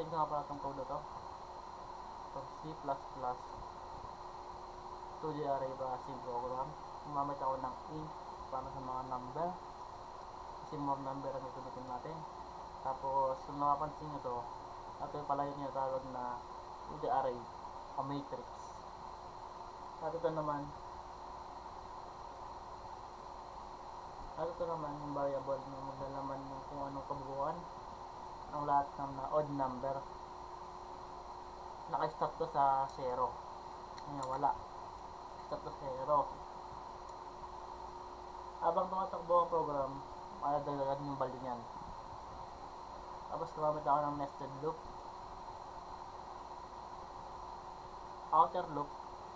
Gagawin ko nga pala itong code na to. So, C++ 2D array processing program. Gumamit ako ng int para sa mga number. Kasi more number ang gagamitin natin. Tapos, kung napapansin nyo to, ito pala yung tinatawag na 2D array o matrix. At ito naman yung variable na maglalaman ng kung anong kabuuan ng lahat ng odd number. Naka-stop to sa 0. Ngayon wala. Stop to 0. Habang tumatakbo ang program, madadagdagan yung value niyan. Tapos gumamit ako ng nested loop, outer loop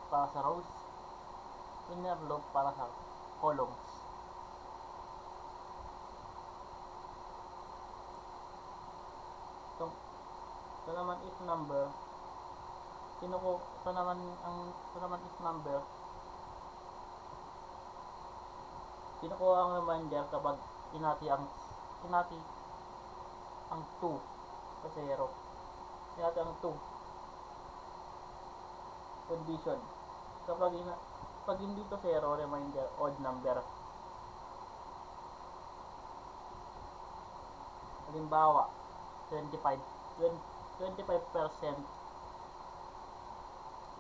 para sa rows, inner loop para sa columns. Ito naman if number. Ito naman if number. Kinukuha ang reminder kapag hinati ang 2 sa 0. Hinati ang 2. Condition. Pag hindi to 0, reminder, odd number. Halimbawa, 25%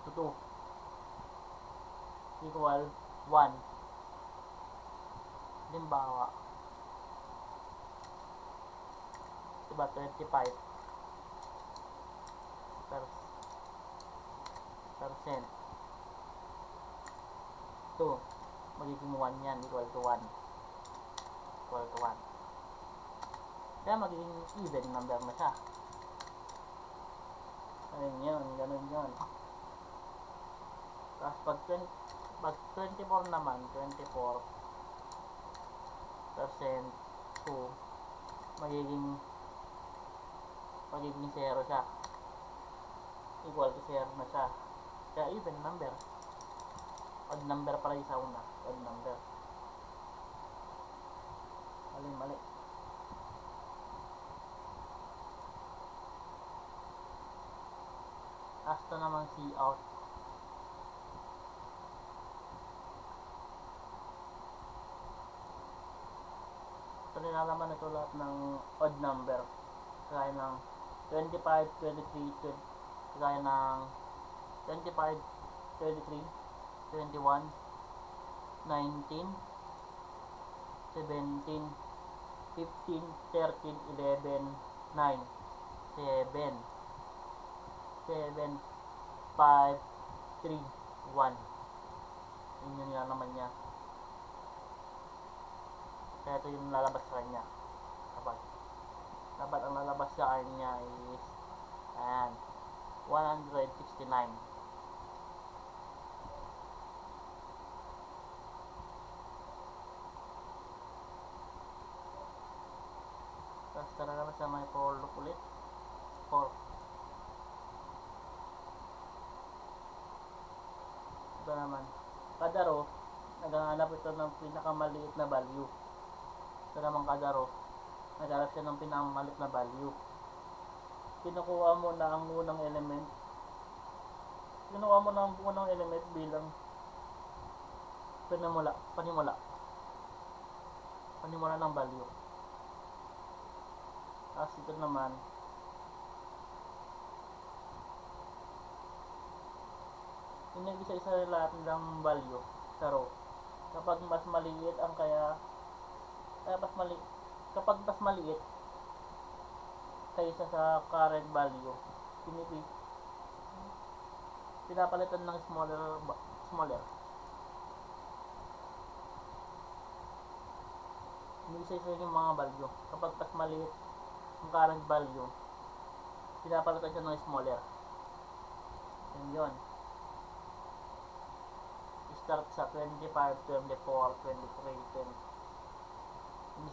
to 2 equal 1. Halimbawa, diba 25% to magiging 1 yan, equal to 1. Kaya magiging even number na siya. Ganun yun. Tapos pag 24 naman, 24% to magiging 0 siya. Equal to 0 na siya. Kaya even number. Odd number pala yung sa una. Odd number. Mali. Ito naman cout. Ito nilalaman ito lahat ng odd number. Kaya ng 25, 23, kaya ng 25, 23, 21, 19, 17, 15, 13, 11, 9, 7, 5, 3, 1. Yun yung naman niya. Kaya ito yung lalabas sa kanya. Dapat ang lalabas sa kanya is ayan, 169. Tapos tara naman sa may for loop ulit. Ito naman, kada row naghahanap ito ng pinakamaliit na value. Ito naman kada row naghanap siya ng pinakamaliit na value. Kinukuha mo na ang unang element. Bilang panimula ng value. Tapos ito naman isa lahat ng value sa row. Kapag mas maliit kaysa sa current value, pinapalitan ng smaller. Isa yung mga value. Kapag mas maliit ang current value, pinapalitan siya ng smaller. Yun. Start sa 25, 24, 23, 20.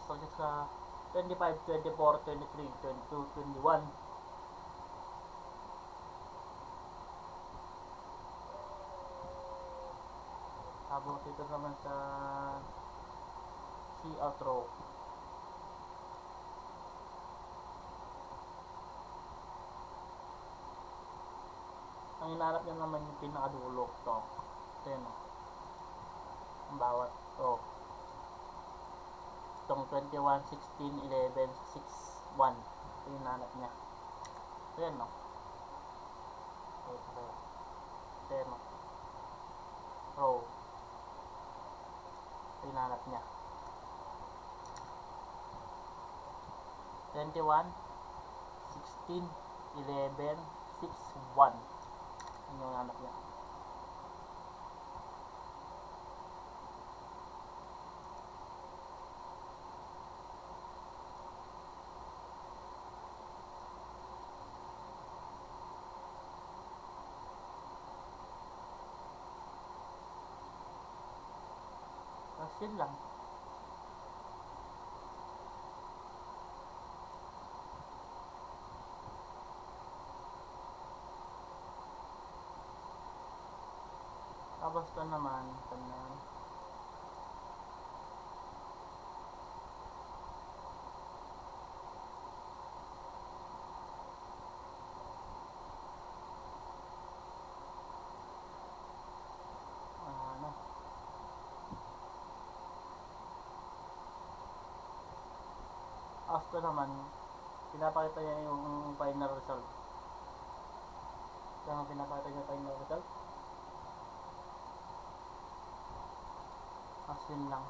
Start sa 25, 24, 23, 22, 21. Tapos ito naman sa cout row. hinanap niya naman yung pinakadulo. To. Ito yun, oh. Ang bawat to. Itong 21, 16, 11, 6, 1. Ito yung hinanap niya. Ito yun, oh. Ito yun, oh. Row. Ito yung hinanap niya. 21, 16, 11, 6, 1. Yun yung hanap niya. Tapos yun lang. Tapos ito naman, ano, after naman, pinapakita niya yung final result. Ito ang pinapakita niya yung final result. As yun lang.